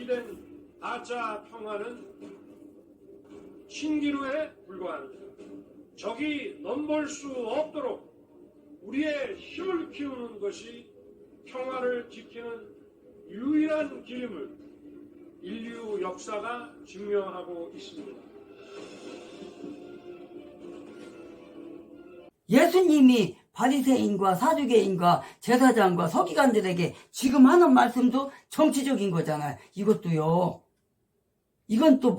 기된 다자 평화는 신기루에 불과합니다. 적이 넘볼 수 없도록 우리의 힘을 키우는 것이 평화를 지키는 유일한 길임을 인류 역사가 증명하고 있습니다. 예수님이 바리새인과 사두개인과 제사장과 서기관들에게 지금 하는 말씀도 정치적인 거잖아요. 이것도요. 이건 또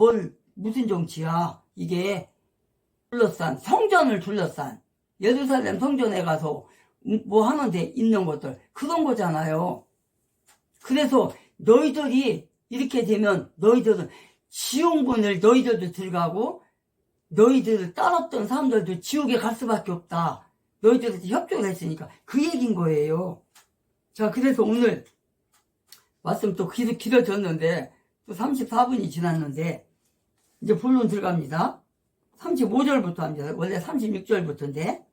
무슨 정치야? 이게 성전을 둘러싼 예루살렘 성전에 가서 뭐 하는데 있는 것들 그런 거잖아요. 그래서 너희들이 이렇게 되면 너희들은 지옥문을 너희들도 들어가고 너희들을 따랐던 사람들도 지옥에 갈 수밖에 없다. 너희들한테 협조를 했으니까 그 얘기인 거예요. 자, 그래서 오늘 말씀 또 길어졌는데 또 34분이 지났는데 이제 본론 들어갑니다. 35절부터 합니다. 원래 36절부터인데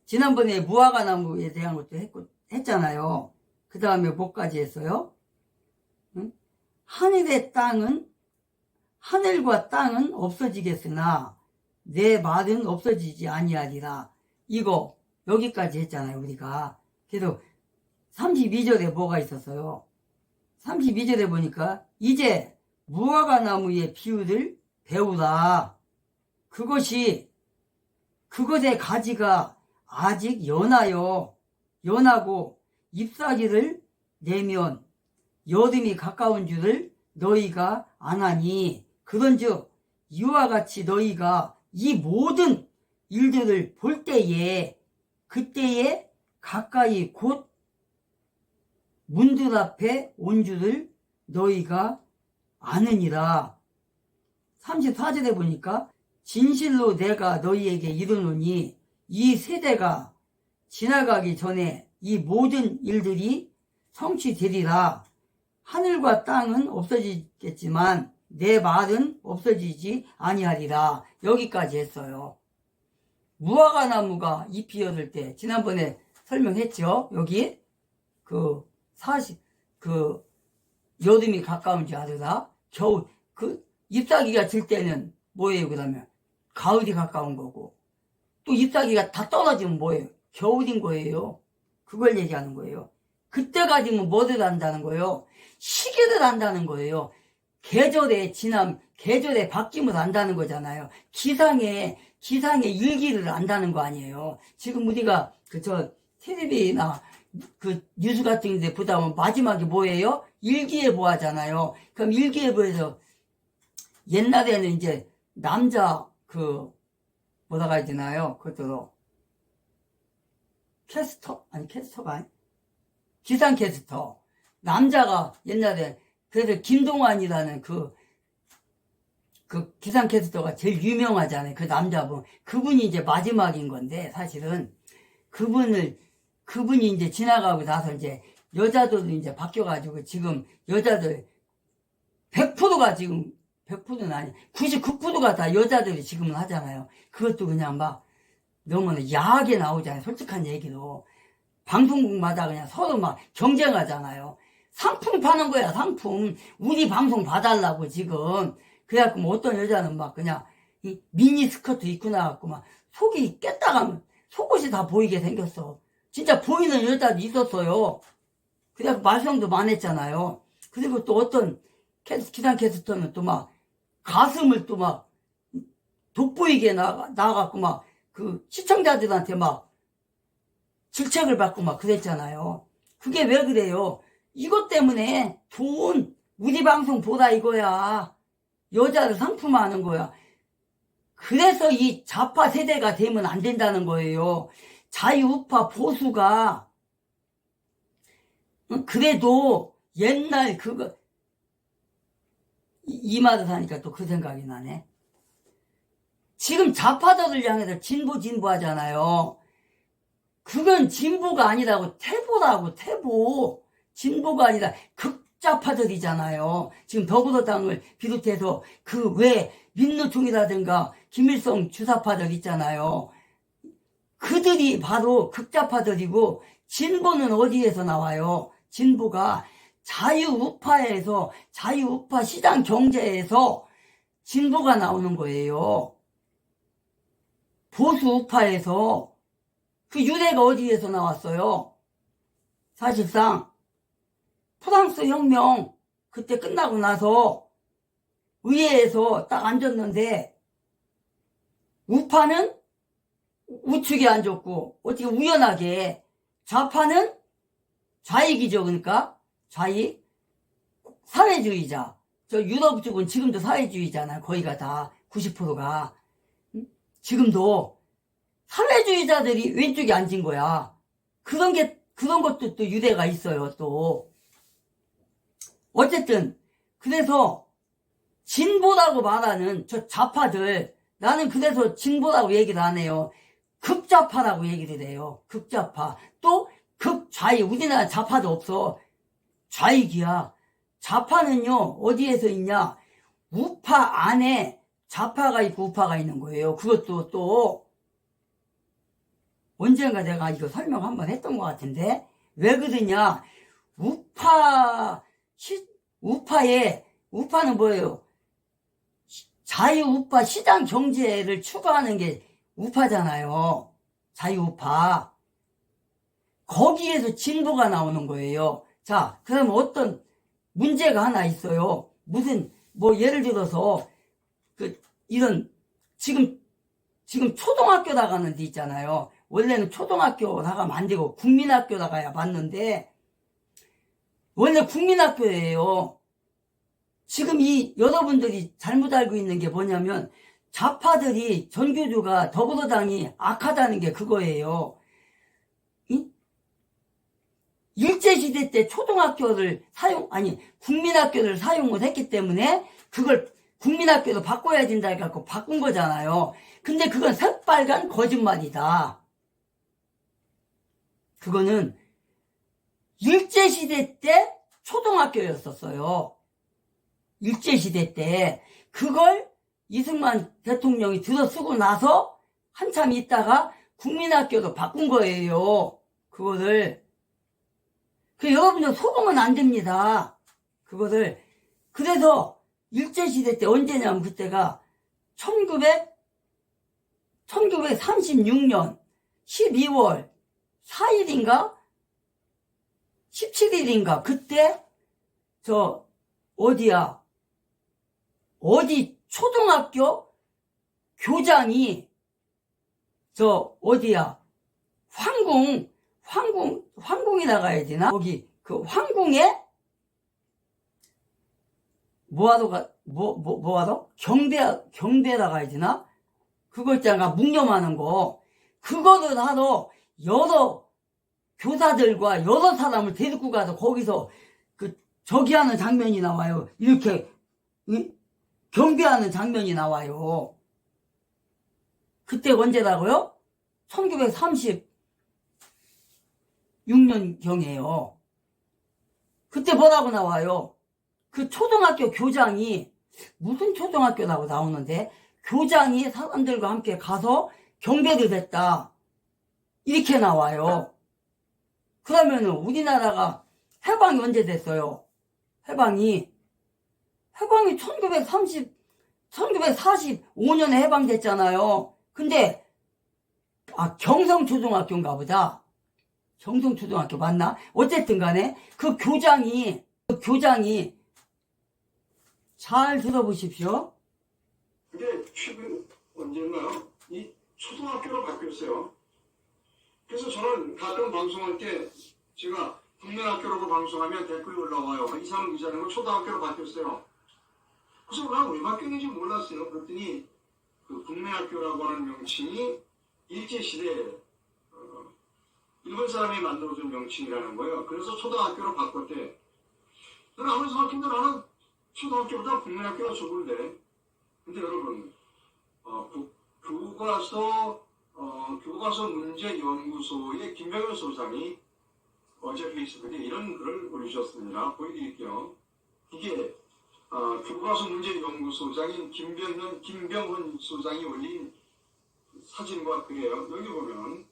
지난번에 무화과나무에 대한 것도 했잖아요. 그 다음에 뭐까지 했어요? 응? 하늘과 땅은 없어지겠으나 내 말은 없어지지 아니하리라. 이거 여기까지 했잖아요, 우리가. 그래서 32절에 뭐가 있었어요? 32절에 보니까 이제 무화과나무의 비유를 배우라. 그것의 가지가 아직 연하고 잎사귀를 내면 여름이 가까운 줄을 너희가 아나니 그런즉 이와 같이 너희가 이 모든 일들을 볼 때에 그때에 가까이 곧 문들 앞에 온 줄을 너희가 아느니라. 34절에 보니까 진실로 내가 너희에게 이르노니 이 세대가 지나가기 전에 이 모든 일들이 성취되리라. 하늘과 땅은 없어지겠지만 내 말은 없어지지 아니하리라. 여기까지 했어요. 무화과나무가 잎이 여들 때 지난번에 설명했죠. 여기 여름이 가까운 줄 알으라. 겨울 잎사귀가 질 때는 뭐예요? 그러면 가을이 가까운 거고 또 잎사귀가 다 떨어지면 뭐예요? 겨울인 거예요. 그걸 얘기하는 거예요. 그때가 되면 뭐를 한다는 거예요? 시기를 한다는 거예요. 계절의 바뀜을 안다는 거잖아요. 기상의 일기를 안다는 거 아니에요. 지금 우리가 텔레비나 뉴스 같은 데 보다 보면 마지막에 뭐예요? 일기예보 하잖아요. 그럼 일기예보에서 옛날에는 이제 남자 뭐라고 해야 되나요? 그것도 기상캐스터. 남자가 옛날에 그래서 김동완이라는 그 기상캐스터가 제일 유명하잖아요. 그 남자분. 그분이 이제 마지막인 건데, 사실은. 그분이 이제 지나가고 나서 이제 여자들도 이제 바뀌어가지고 지금 여자들 100%가 지금 100%는 아니 99%가 다 여자들이 지금은 하잖아요. 그것도 그냥 막 너무나 야하게 나오잖아요. 솔직한 얘기로. 방송국마다 그냥 서로 막 경쟁하잖아요. 상품 파는 거야, 상품. 우리 방송 봐달라고 지금. 그래갖고 뭐 어떤 여자는 막 그냥 이 미니 스커트 입고 나갖고 막 속이 깼다가면 속옷이 다 보이게 생겼어. 진짜 보이는 여자도 있었어요. 그래갖고 말썽도 많았잖아요. 그리고 또 어떤 기상캐스터는 또 막 가슴을 또 막 돋보이게 나가갖고 막 시청자들한테 막 질책을 받고 막 그랬잖아요. 그게 왜 그래요? 이것 때문에 우리 방송 보다 이거야. 여자를 상품화하는 거야. 그래서 이 좌파 세대가 되면 안 된다는 거예요. 자유우파 보수가 그래도 옛날 이 말을 하니까 또 그 생각이 나네. 지금 좌파들을 향해서 진보 하잖아요. 그건 진보가 아니라고 태보라고 태보. 진보가 아니라 극좌파들이잖아요. 지금 더불어당을 비롯해서 왜 민노총이라든가 김일성 주사파들 있잖아요. 그들이 바로 극좌파들이고 진보는 어디에서 나와요? 진보가 자유우파에서, 자유우파 시장 경제에서 진보가 나오는 거예요. 보수우파에서. 그 유래가 어디에서 나왔어요? 사실상 프랑스 혁명 그때 끝나고 나서 의회에서 딱 앉았는데 우파는 우측에 앉았고 어떻게 우연하게 좌파는 좌익이죠. 그러니까 좌익 사회주의자. 저 유럽 쪽은 지금도 사회주의잖아요. 거의가 다 90%가 지금도 사회주의자들이 왼쪽에 앉은 거야. 그런 것도 또 유래가 있어요. 또 어쨌든 그래서 진보라고 말하는 저 좌파들, 나는 그래서 진보라고 얘기를 안 해요. 극좌파라고 얘기를 해요. 극좌파. 또 극좌익. 우리나라 좌파도 없어. 좌익이야. 좌파는요 어디에서 있냐, 우파 안에 좌파가 있고 우파가 있는 거예요. 그것도 또 언젠가 내가 이거 설명 한번 했던 것 같은데, 왜 그러냐, 우파는 뭐예요? 자유우파 시장 경제를 추구하는 게 우파잖아요. 자유우파. 거기에서 진보가 나오는 거예요. 자, 그럼 어떤 문제가 하나 있어요. 무슨, 예를 들어서, 이런, 지금 초등학교 나가는 데 있잖아요. 원래는 초등학교 나가면 안 되고 국민학교 나가야 맞는데, 원래 국민학교예요. 지금 여러분들이 잘못 알고 있는 게 뭐냐면, 좌파들이 전교조가 더불어당이 악하다는 게 그거예요. 일제시대 때 국민학교를 사용을 했기 때문에 그걸 국민학교로 바꿔야 된다 해갖고 바꾼 거잖아요. 근데 그건 새빨간 거짓말이다. 그거는 일제시대 때 초등학교였었어요. 일제시대 때. 그걸 이승만 대통령이 들어쓰고 나서 한참 있다가 국민학교로 바꾼 거예요. 그거를. 여러분들 속으면 안 됩니다. 그거를. 그래서 일제시대 때 언제냐면 그때가 1936년 12월 4일인가 17일인가 그때 어디 초등학교 교장이 황궁이라고 해야 되나? 거기 황궁에 뭐하러? 경배라고 해야 되나? 그거 있잖아, 묵념하는 거. 그거를 하러 여러 교사들과 여러 사람을 데리고 가서 거기서 저기 하는 장면이 나와요. 이렇게 경배하는 장면이 나와요. 그때 언제라고요? 1936년경이에요. 그때 뭐라고 나와요? 그 초등학교 교장이, 무슨 초등학교라고 나오는데, 교장이 사람들과 함께 가서 경배를 했다. 이렇게 나와요. 그러면은 우리나라가 해방이 언제 됐어요? 해방이 1945년에 해방됐잖아요. 근데 경성초등학교인가 보다. 경성초등학교 맞나? 어쨌든 간에 그 교장이 잘 들어보십시오. 근데 최근 언젠가요? 이 초등학교로 바뀌었어요. 그래서 저는 가끔 방송할 때 제가 국민학교라고 방송하면 댓글이 올라와요. 이상한 기자는 초등학교로 바뀌었어요. 그래서 난 왜 바뀌었는지 몰랐어요. 그랬더니 그 국민학교라고 하는 명칭이 일제시대 일본 사람이 만들어준 명칭이라는 거예요. 그래서 초등학교로 바꿨대. 저는 아무리 생각해도 나는 초등학교보다 국민학교가 좋은데. 근데 여러분, 교과서 문제연구소의 김병현 소장이 어제 페이스북에 이런 글을 올리셨습니다. 보여드릴게요. 이게 교과서 문제연구소장인 김병헌 소장이 올린 사진과 글이에요. 여기 보면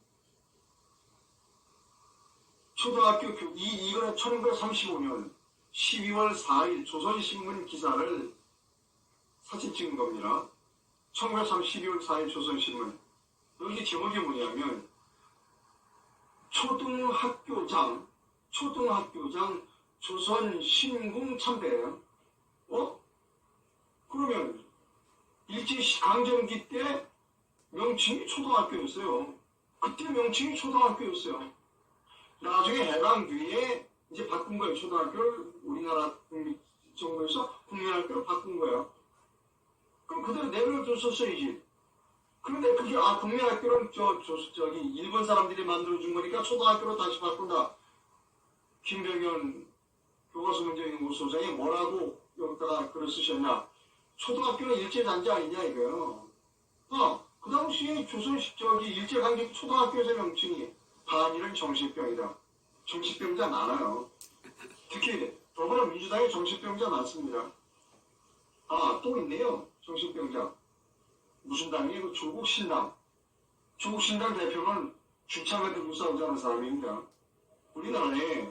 초등학교 이거는 1935년 12월 4일 조선신문 기사를 사진 찍은 겁니다. 1903 12월 4일 조선신문. 여기 제목이 뭐냐면 초등학교장 조선신궁 참배예요. 그러면 일제강점기 때 명칭이 초등학교였어요. 그때 명칭이 초등학교였어요. 나중에 해방 뒤에 이제 바꾼 거예요. 초등학교를 우리나라 국립정부에서 국민학교로 바꾼 거예요. 그럼 그대로 내버려뒀었어야지. 그런데 그게 국민학교는 저기 일본 사람들이 만들어준 거니까 초등학교로 다시 바꾼다. 김병현 교과서문제연구소 소장이 뭐라고 여기다가 글을 쓰셨냐. 초등학교는 일제단지 아니냐 이거요. 그 당시에 일제강점기 초등학교에서 명칭이 반일은 정신병이다. 정신병자 많아요. 특히 더불어민주당에 정신병자 많습니다. 또 있네요. 정신병자. 무슨 당이에요? 조국신당. 조국신당 대표는 주창을 들고 싸우자는 사람입니다. 우리나라에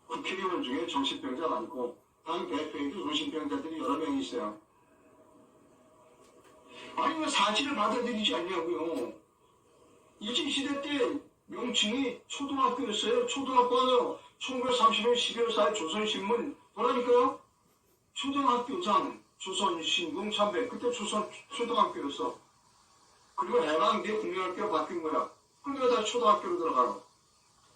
국회의원 중에 정신병자 많고 당 대표에도 정신병자들이 여러 명 있어요. 아니 왜 사실을 받아들이지 않냐고요. 일제시대 때 명칭이 초등학교였어요. 초등학교는 1930년 12월 4일 조선신문 뭐라니까요? 초등학교장 조선신궁 참배. 그때 초등학교였어. 그리고 해방 뒤에 국민학교로 바뀐 거야. 그러니까 다 초등학교로 들어가라.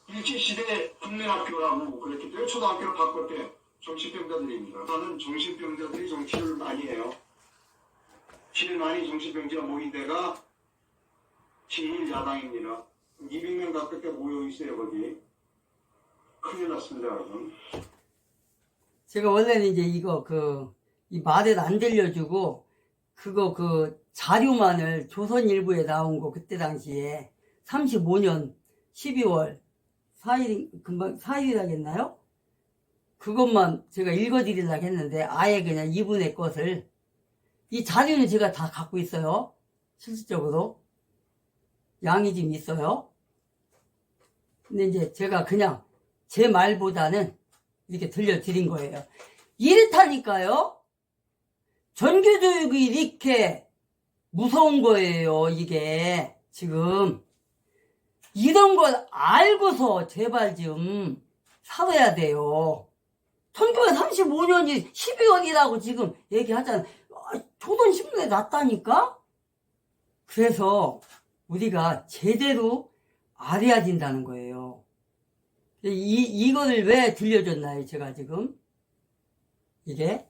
일제시대 국민학교라고 그랬기 때문에 초등학교로 바꿨대. 정신병자들입니다. 저는 정신병자들이 정치를 많이 해요. 제일 많이 정신병자 모인 데가 제1야당입니다. 200명 가깝게 모여 있어요, 거기. 큰일 났습니다, 여러분. 제가 원래는 이제 이 말을 안 들려주고, 자료만을 조선일보에 나온 거, 그때 당시에 35년 12월 4일, 4일이라겠나요? 그것만 제가 읽어드리려고 했는데, 아예 그냥 이분의 것을, 이 자료는 제가 다 갖고 있어요. 실질적으로. 양이 좀 있어요. 근데 이제 제가 그냥 제 말보다는 이렇게 들려드린 거예요. 이렇다니까요. 전교조육이 이렇게 무서운 거예요. 이게 지금 이런 걸 알고서 제발 좀 살아야 돼요. 1935년이 12월이라고 지금 얘기하잖아요. 조선신문에 났다니까. 그래서 우리가 제대로 알아야 된다는 거예요. 이거를 왜 들려줬나요, 제가 지금? 이게?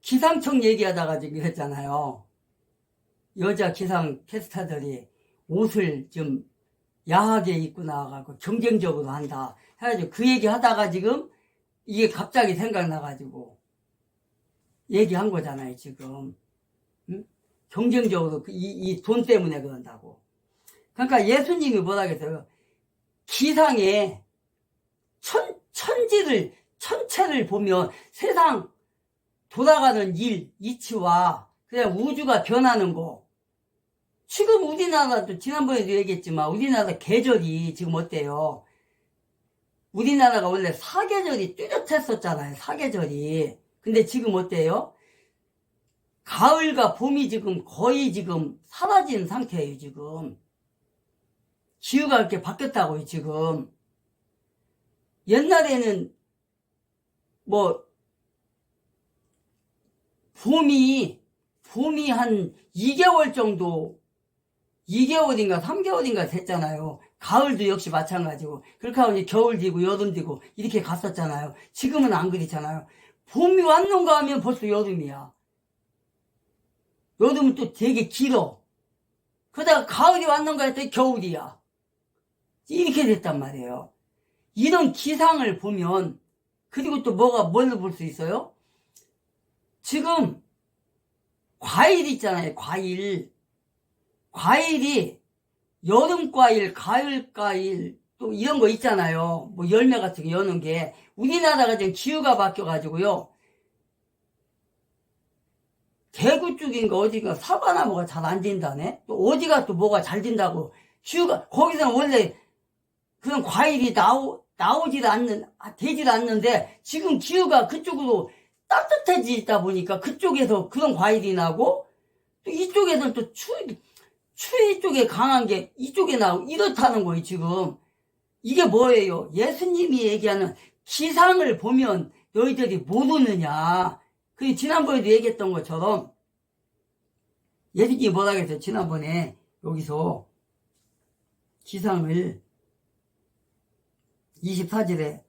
기상청 얘기하다가 지금 했잖아요. 여자 기상 캐스터들이 옷을 좀 야하게 입고 나와가지고 경쟁적으로 한다. 해가지고 그 얘기 하다가 지금 이게 갑자기 생각나가지고 얘기한 거잖아요, 지금. 응? 경쟁적으로 이 돈 때문에 그런다고. 그러니까 예수님이 뭐라 그랬어요? 기상에 천체를 보면 세상 돌아가는 이치와 그냥 우주가 변하는 거. 지금 우리나라도 지난번에도 얘기했지만 우리나라 계절이 지금 어때요? 우리나라가 원래 사계절이 뚜렷했었잖아요. 사계절이. 근데 지금 어때요? 가을과 봄이 지금 거의 지금 사라진 상태예요, 지금. 기후가 이렇게 바뀌었다고요, 지금. 옛날에는 봄이 한 2개월 정도, 2개월인가 3개월인가 됐잖아요. 가을도 역시 마찬가지고. 그렇게 하고 이제 겨울 되고 여름 되고 이렇게 갔었잖아요. 지금은 안 그렇잖아요. 봄이 왔는가 하면 벌써 여름이야. 여름은 또 되게 길어. 그러다가 가을이 왔는가 했더니 겨울이야. 이렇게 됐단 말이에요. 이런 기상을 보면, 그리고 또 뭘로 볼 수 있어요? 지금 과일 있잖아요. 과일이 여름 과일, 가을 과일 또 이런 거 있잖아요. 열매 같은 거 여는 게. 우리나라가 지금 기후가 바뀌어가지고요. 대구 쪽인가 어디가 사과나무가 잘 안 된다네? 또 어디가 또 뭐가 잘 된다고. 기후가, 거기서는 원래 그런 과일이 되질 않는데, 지금 기후가 그쪽으로 따뜻해지다 보니까 그쪽에서 그런 과일이 나고, 또 이쪽에서 또 추위 쪽에 강한 게 이쪽에 나오고, 이렇다는 거예요, 지금. 이게 뭐예요? 예수님이 얘기하는 기상을 보면 너희들이 모르느냐. 그 지난번에도 얘기했던 것처럼, 예수님이 뭐라 그랬어요? 지난번에 여기서 기상을 24절에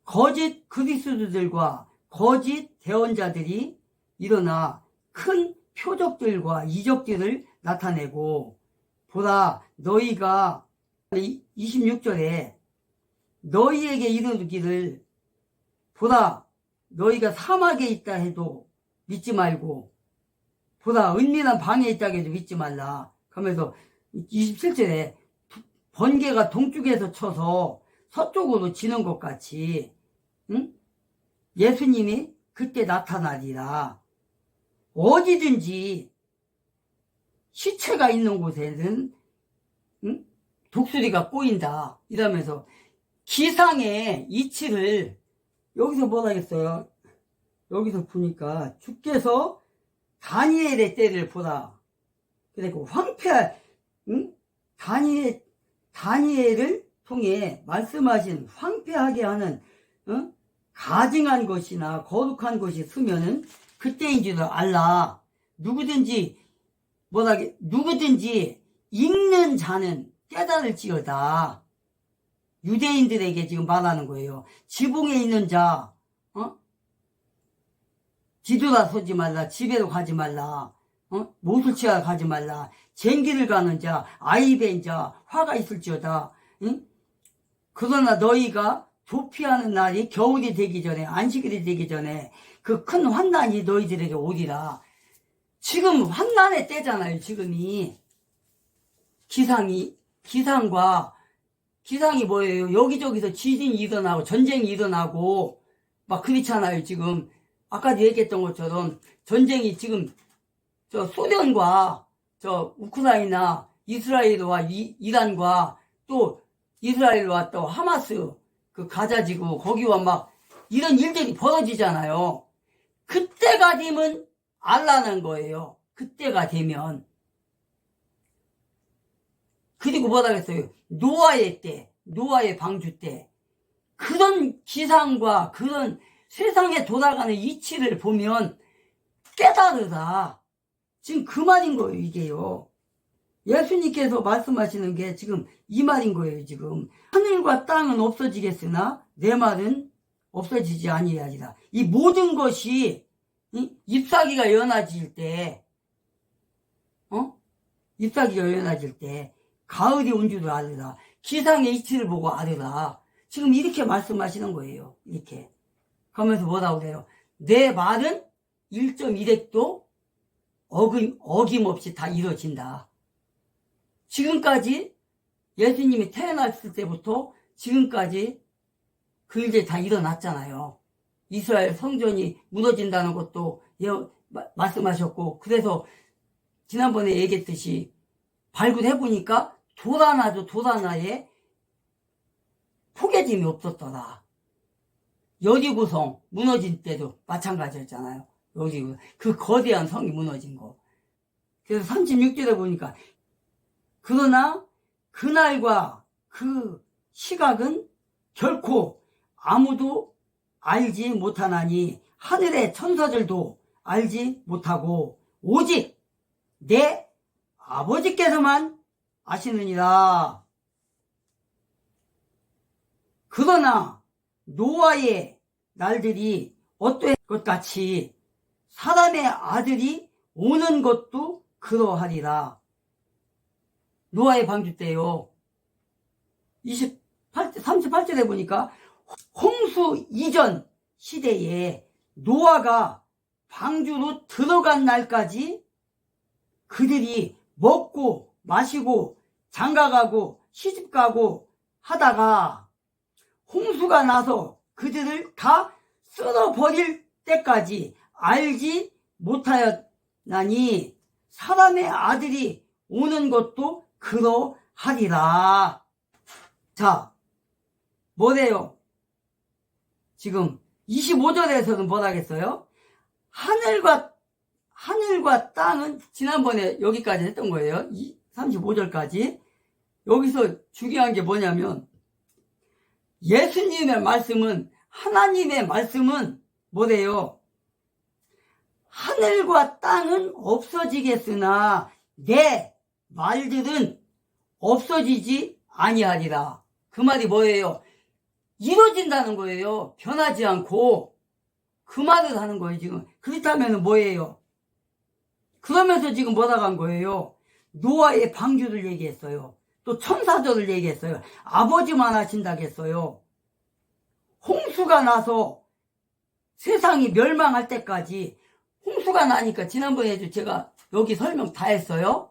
거짓 그리스도들과 거짓 대언자들이 일어나 큰 표적들과 이적들을 나타내고, 보라 너희가 26절에 너희에게 이르기를, 보라 너희가 사막에 있다 해도 믿지 말고, 보다 은밀한 방에 있다고 해도 믿지 말라. 그러면서 27절에 번개가 동쪽에서 쳐서 서쪽으로 지는 것 같이, 응? 예수님이 그때 나타나리라. 어디든지 시체가 있는 곳에는, 응? 독수리가 꼬인다. 이러면서 기상의 이치를 여기서 뭐라 했어요? 여기서 보니까 주께서 다니엘의 때를 보라. 그리고 응? 다니엘을 통해 말씀하신 황폐하게 하는, 응? 가증한 것이나 거룩한 것이 쓰면은 그때인 줄 알라. 누구든지 읽는 자는 깨달을지어다. 유대인들에게 지금 말하는 거예요. 지붕에 있는 자, 뒤돌아서지 말라. 집에로 가지 말라. 못을 취하러 가지 말라. 쟁기를 가는 자, 아이벤 자, 화가 있을지어다. 응? 그러나 너희가 도피하는 날이 겨울이 되기 전에, 안식일이 되기 전에 그 큰 환난이 너희들에게 오리라. 지금 환난의 때잖아요. 지금이 기상이 뭐예요? 여기저기서 지진이 일어나고 전쟁이 일어나고 막 그렇잖아요. 지금 아까도 얘기했던 것처럼 전쟁이 지금 저 소련과 저 우크라이나, 이스라엘과 이란과 또 이스라엘과 또 하마스 그 가자지구 거기와 막 이런 일들이 벌어지잖아요. 그때가 되면 알라는 거예요. 그때가 되면. 그리고 뭐라 그랬어요? 노아의 때, 노아의 방주 때 그런 기상과 그런 세상에 돌아가는 이치를 보면 깨달으라. 지금 그 말인 거예요, 이게요. 예수님께서 말씀하시는 게 지금 이 말인 거예요, 지금. 하늘과 땅은 없어지겠으나 내 말은 없어지지 아니하리라. 이 모든 것이 잎사귀가 연해질 때, 잎사귀가 연해질 때 가을이 온 줄을 알으라. 기상의 이치를 보고 알으라. 지금 이렇게 말씀하시는 거예요. 이렇게. 그러면서 뭐라고 그래요? 내 말은 1.1핵도 어김없이 다 이루어진다. 지금까지 예수님이 태어났을 때부터 지금까지 그 일들이 다 일어났잖아요. 이스라엘 성전이 무너진다는 것도 말씀하셨고, 그래서 지난번에 얘기했듯이 발굴해보니까 돌 하나에 포개짐이 없었더라. 여리고성 무너진 때도 마찬가지였잖아요. 여리고 그 거대한 성이 무너진 거. 그래서 36절에 보니까 그러나 그날과 그 시각은 결코 아무도 알지 못하나니 하늘의 천사들도 알지 못하고 오직 내 아버지께서만 아시느니라. 그러나 노아의 날들이 어떠한 것 같이 사람의 아들이 오는 것도 그러하리라. 노아의 방주 때요. 38절에 보니까 홍수 이전 시대에 노아가 방주로 들어간 날까지 그들이 먹고 마시고 장가가고 시집가고 하다가 홍수가 나서 그들을 다 쓸어버릴 때까지 알지 못하였나니 사람의 아들이 오는 것도 그러하리라. 자, 뭐래요? 지금 25절에서는 뭐라겠어요? 하늘과 땅은 지난번에 여기까지 했던 거예요. 35절까지. 여기서 중요한 게 뭐냐면 예수님의 말씀은 하나님의 말씀은 뭐래요? 하늘과 땅은 없어지겠으나 내 말들은 없어지지 아니하리라. 그 말이 뭐예요? 이루어진다는 거예요. 변하지 않고. 그 말을 하는 거예요, 지금. 그렇다면 뭐예요? 그러면서 지금 뭐라고 한 거예요? 노아의 방주를 얘기했어요. 또 천사들을 얘기했어요. 아버지만 하신다겠어요. 홍수가 나서 세상이 멸망할 때까지 홍수가 나니까 지난번에도 제가 여기 설명 다 했어요.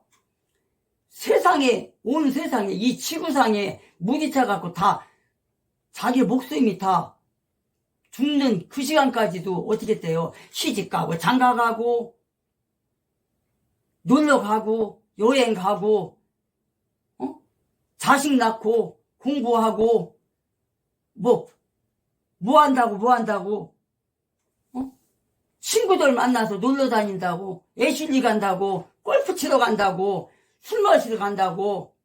온 세상에 이 지구상에 물이 차갖고 다 자기 목숨이 다 죽는 그 시간까지도 어떻게 돼요? 시집 가고 장가 가고 놀러 가고 여행 가고 자식 낳고 공부하고 뭐 한다고 친구들 만나서 놀러 다닌다고 애슐리 간다고 골프 치러 간다고 술 마시러 간다고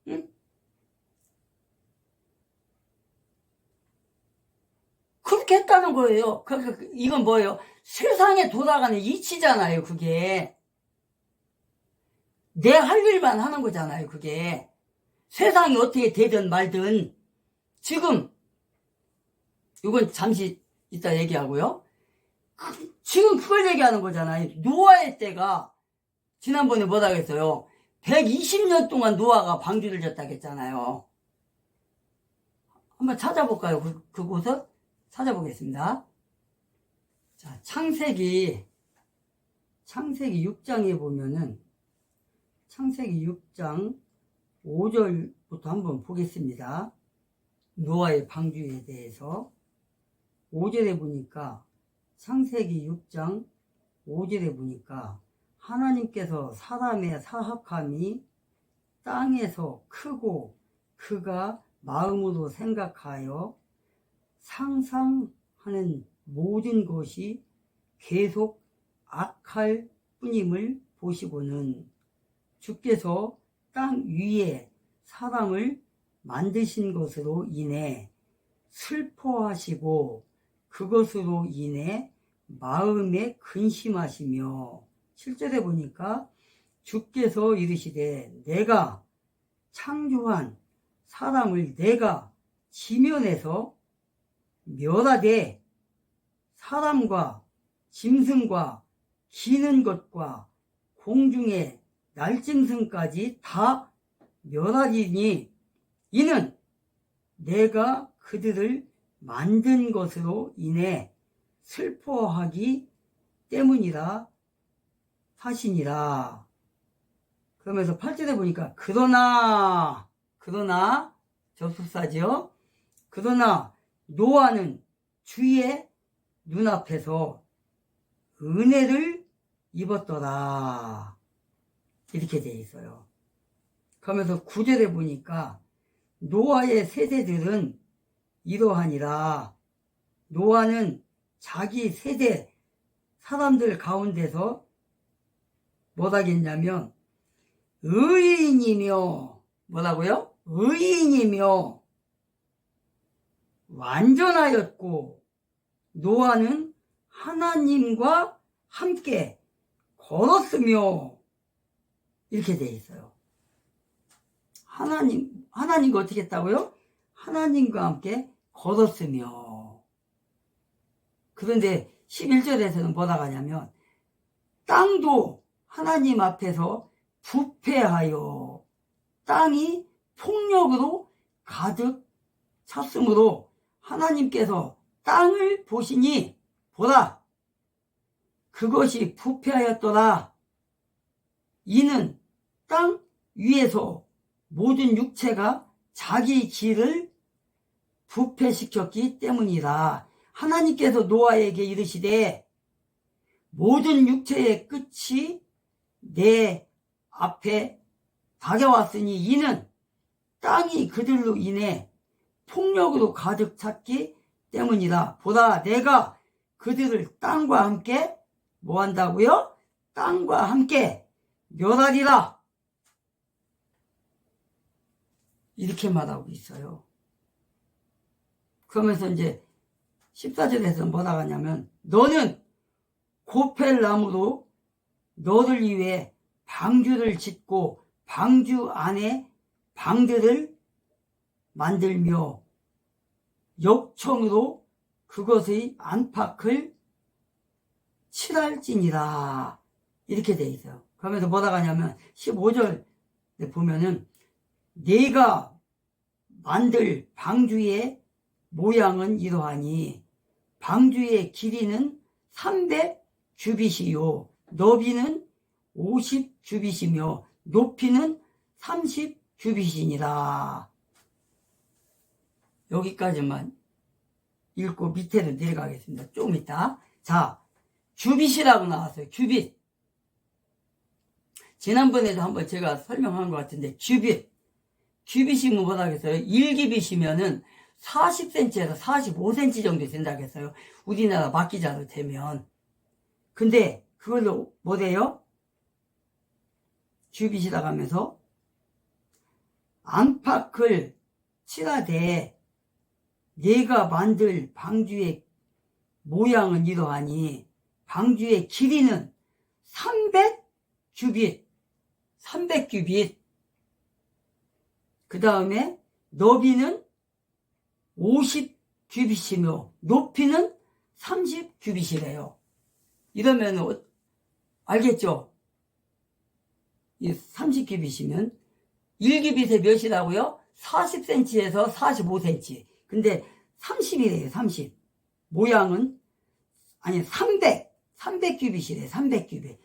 응? 그렇게 했다는 거예요. 이건 뭐예요? 세상에 돌아가는 이치잖아요. 그게 내 할 일만 하는 거잖아요. 그게 세상이 어떻게 되든 말든 지금 이건 잠시 이따 얘기하고요. 지금 그걸 얘기하는 거잖아요. 노아의 때가 지난번에 뭐라고 했어요? 120년 동안 노아가 방주를 졌다고 했잖아요. 한번 찾아볼까요? 그곳을 찾아보겠습니다. 자, 창세기 6장에 보면은 창세기 6장 5절부터 한번 보겠습니다. 노아의 방주에 대해서 5절에 보니까 창세기 6장 5절에 보니까 하나님께서 사람의 사악함이 땅에서 크고 그가 마음으로 생각하여 상상하는 모든 것이 계속 악할 뿐임을 보시고는 주께서 땅 위에 사람을 만드신 것으로 인해 슬퍼하시고 그것으로 인해 마음에 근심하시며 7절에 보니까 주께서 이르시되 내가 창조한 사람을 내가 지면에서 멸하되 사람과 짐승과 기는 것과 공중의 날짐승까지 다 멸하리니 이는 내가 그들을 만든 것으로 인해 슬퍼하기 때문이라 하시니라. 그러면서 8절에 보니까 그러나 접속사죠. 그러나 노아는 주의 눈앞에서 은혜를 입었더라. 이렇게 되어 있어요. 그러면서 9절에 보니까 노아의 세대들은 이러하니라. 노아는 자기 세대 사람들 가운데서 뭐라겠냐면 의인이며 뭐라고요? 의인이며 완전하였고 노아는 하나님과 함께 걸었으며 이렇게 되어 있어요. 하나님과 어떻게 했다고요? 하나님과 함께 걸었으며. 그런데 11절에서는 뭐라고 하냐면 땅도 하나님 앞에서 부패하여 땅이 폭력으로 가득 찼으므로 하나님께서 땅을 보시니 보라 그것이 부패하였더라. 이는 땅 위에서 모든 육체가 자기 질을 부패시켰기 때문이라. 하나님께서 노아에게 이르시되 모든 육체의 끝이 내 앞에 다가왔으니 이는 땅이 그들로 인해 폭력으로 가득 찼기 때문이다. 보다 내가 그들을 땅과 함께 뭐 한다고요? 땅과 함께 멸하리라. 이렇게 말하고 있어요. 그러면서 이제 14절에서 뭐라 하냐면 너는 고펠나무로 너를 위해 방주를 짓고 방주 안에 방들을 만들며 역청으로 그것의 안팎을 칠할지니라. 이렇게 돼 있어요. 그러면서 뭐라 하냐면 15절에 보면은 네가 만들 방주의 모양은 이러하니 방주의 길이는 300규빗이요 너비는 50규빗이며 높이는 30규빗이니라. 여기까지만 읽고 밑에로 내려가겠습니다. 조금 있다. 자, 규빗이라고 나왔어요. 규빗. 지난번에도 한번 제가 설명한 것 같은데 규빗이면 뭐라 하겠어요? 1규빗이면은 40cm에서 45cm 정도 된다고 했어요. 우리나라 막기자로 되면. 근데 그걸로 뭐 돼요? 규빗이라고 하면서 안팎을 칠하되 네가 만들 방주의 모양은 이러하니 방주의 길이는 300규빗 그 다음에 너비는 50규빗이며 높이는 30규빗이래요. 이러면 알겠죠? 이 30규빗이면 1규빗에 몇이라고요? 40cm에서 45cm. 근데 30이래요. 30. 모양은 아니 300규빗이래. 300규빗.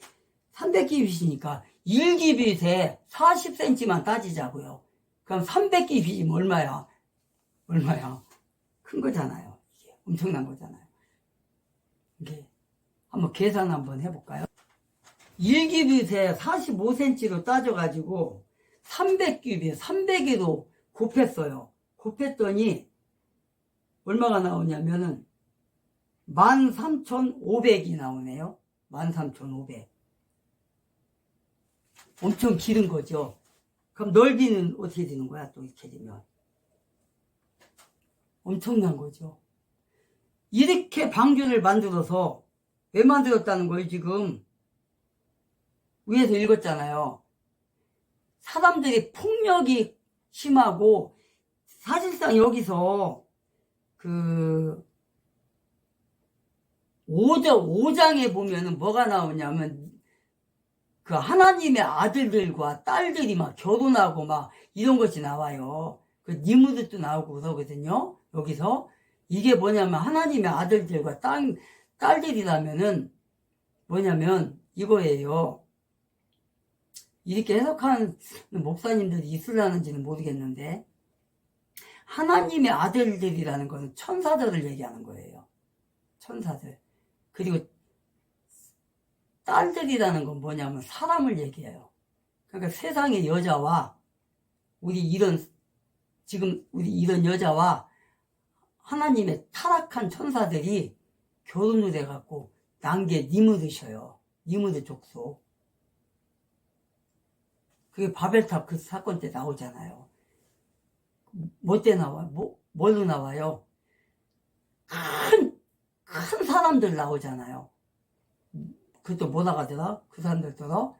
300규빗이니까 1규빗에 40cm만 따지자고요. 그럼 300규빗이면 얼마야? 큰 거잖아요. 이게 엄청난 거잖아요. 이게 한번 계산 한번 해볼까요? 1규빗에 45cm로 따져가지고 300규빗, 300으로 곱했어요. 곱했더니 얼마가 나오냐면은 13,500이 나오네요. 13,500. 엄청 길은 거죠. 그럼 넓이는 어떻게 되는 거야? 또 이렇게 되면. 엄청난 거죠. 이렇게 방주를 만들어서 왜 만들었다는 거예요, 지금? 위에서 읽었잖아요. 사람들이 폭력이 심하고, 사실상 여기서, 5장에 보면은 뭐가 나오냐면, 그 하나님의 아들들과 딸들이 막 결혼하고 막 이런 것이 나와요. 그 니무드도 나오고 그러거든요. 여기서. 이게 뭐냐면 하나님의 아들들과 딸들이라면은 뭐냐면 이거예요. 이렇게 해석하는 목사님들이 있으려는지는 모르겠는데 하나님의 아들들이라는 것은 천사들을 얘기하는 거예요. 천사들. 그리고 딸들이라는 건 뭐냐면 사람을 얘기해요. 그러니까 세상의 여자와 지금 우리 이런 여자와 하나님의 타락한 천사들이 결혼을 해갖고 난 게 니무드셔요. 니무드 족속. 그게 바벨탑 그 사건 때 나오잖아요. 뭐 때 나와요? 뭘로 나와요? 큰 사람들 나오잖아요. 그것도 뭐 나가더라? 그 사람들도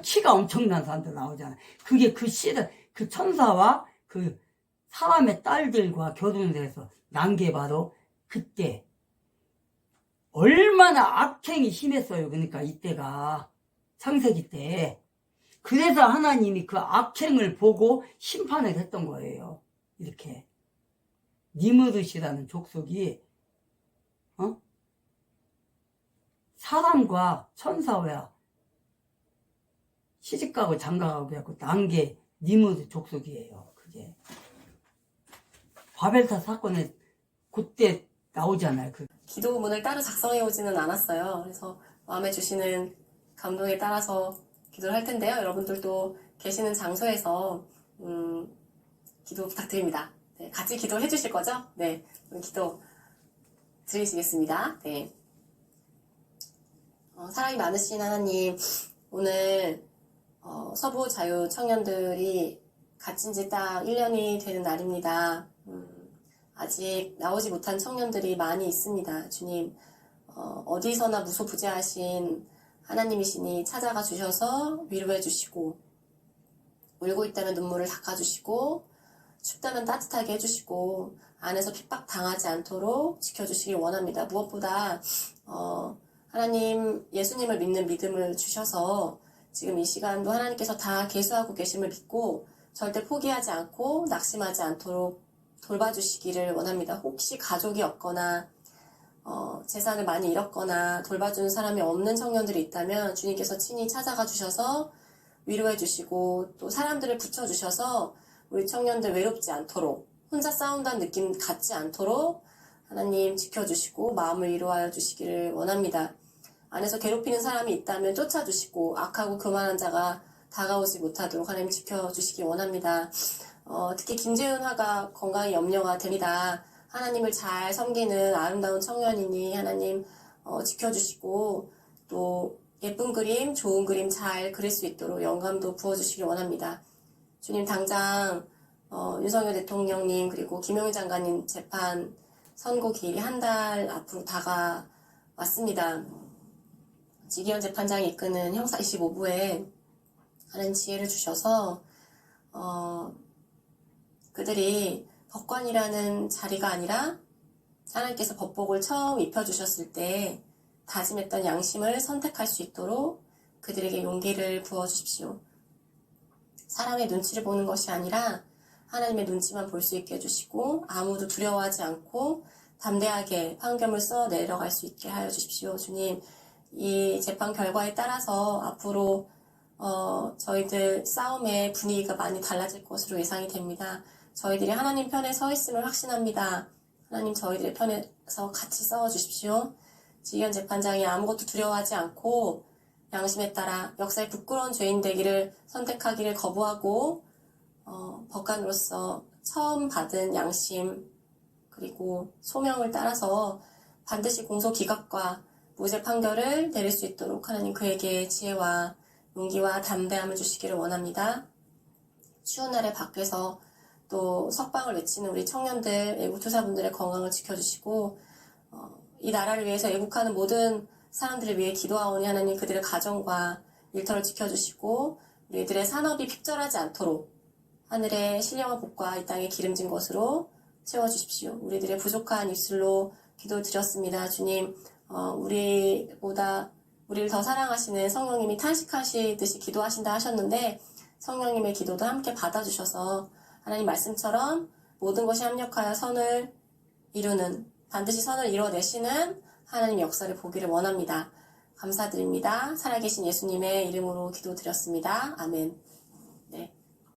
키가 엄청난 사람들 나오잖아요. 그게 그 천사와 그 사람의 딸들과 결혼을 해서 난 게 바로 그때 얼마나 악행이 심했어요. 그러니까 이때가 창세기 때. 그래서 하나님이 그 악행을 보고 심판을 했던 거예요. 이렇게 니무릇이라는 족속이 사람과 천사와 시집가고 장가가고 해갖고 난 게 니무릇 족속이에요. 그게 바벨탑 사건에 그때 나오잖아요. 기도문을 따로 작성해 오지는 않았어요. 그래서 마음에 주시는 감동에 따라서 기도를 할 텐데요. 여러분들도 계시는 장소에서 기도 부탁드립니다. 네, 같이 기도해 주실 거죠? 네, 기도 드리시겠습니다. 네. 사랑이 많으신 하나님, 오늘 서부 자유 청년들이 갇힌 지 딱 1년이 되는 날입니다. 아직 나오지 못한 청년들이 많이 있습니다. 주님, 어디서나 무소부재하신 하나님이시니 찾아가 주셔서 위로해 주시고, 울고 있다면 눈물을 닦아주시고, 춥다면 따뜻하게 해주시고, 안에서 핍박 당하지 않도록 지켜주시길 원합니다. 무엇보다 하나님, 예수님을 믿는 믿음을 주셔서 지금 이 시간도 하나님께서 다 계수하고 계심을 믿고 절대 포기하지 않고 낙심하지 않도록 돌봐주시기를 원합니다. 혹시 가족이 없거나 재산을 많이 잃었거나 돌봐주는 사람이 없는 청년들이 있다면 주님께서 친히 찾아가 주셔서 위로해 주시고 또 사람들을 붙여주셔서 우리 청년들 외롭지 않도록 혼자 싸운다는 느낌 갖지 않도록 하나님 지켜주시고 마음을 위로하여 주시기를 원합니다. 안에서 괴롭히는 사람이 있다면 쫓아주시고 악하고 교만한 자가 다가오지 못하도록 하나님 지켜주시기 원합니다. 특히 김재훈 화가 건강이 염려가 됩니다. 하나님을 잘 섬기는 아름다운 청년이니 하나님 지켜주시고 또 예쁜 그림, 좋은 그림 잘 그릴 수 있도록 영감도 부어주시길 원합니다. 주님 당장 윤석열 대통령님 그리고 김용희 장관님 재판 선고 기일이 한 달 앞으로 다가왔습니다. 지기현 재판장이 이끄는 형사 25부에 하나님 지혜를 주셔서 그들이 법관이라는 자리가 아니라 하나님께서 법복을 처음 입혀주셨을 때 다짐했던 양심을 선택할 수 있도록 그들에게 용기를 부어주십시오. 사람의 눈치를 보는 것이 아니라 하나님의 눈치만 볼 수 있게 해주시고 아무도 두려워하지 않고 담대하게 판결을 써 내려갈 수 있게 하여 주십시오. 주님, 이 재판 결과에 따라서 앞으로 저희들 싸움의 분위기가 많이 달라질 것으로 예상이 됩니다. 저희들이 하나님 편에 서 있음을 확신합니다. 하나님 저희들의 편에서 같이 싸워주십시오. 지기현 재판장이 아무것도 두려워하지 않고 양심에 따라 역사에 부끄러운 죄인 되기를 선택하기를 거부하고 법관으로서 처음 받은 양심 그리고 소명을 따라서 반드시 공소 기각과 무죄 판결을 내릴 수 있도록 하나님 그에게 지혜와 용기와 담대함을 주시기를 원합니다. 추운 날에 밖에서 또 석방을 외치는 우리 청년들, 애국투사분들의 건강을 지켜주시고 이 나라를 위해서 애국하는 모든 사람들을 위해 기도하오니 하나님 그들의 가정과 일터를 지켜주시고 우리들의 산업이 핍절하지 않도록 하늘의 신령한 복과 이 땅에 기름진 것으로 채워주십시오. 우리들의 부족한 입술로 기도 드렸습니다. 주님, 우리보다 우리를 더 사랑하시는 성령님이 탄식하시듯이 기도하신다 하셨는데 성령님의 기도도 함께 받아주셔서 하나님 말씀처럼 모든 것이 합력하여 선을 이루는 반드시 선을 이뤄내시는 하나님 역사를 보기를 원합니다. 감사드립니다. 살아계신 예수님의 이름으로 기도드렸습니다. 아멘.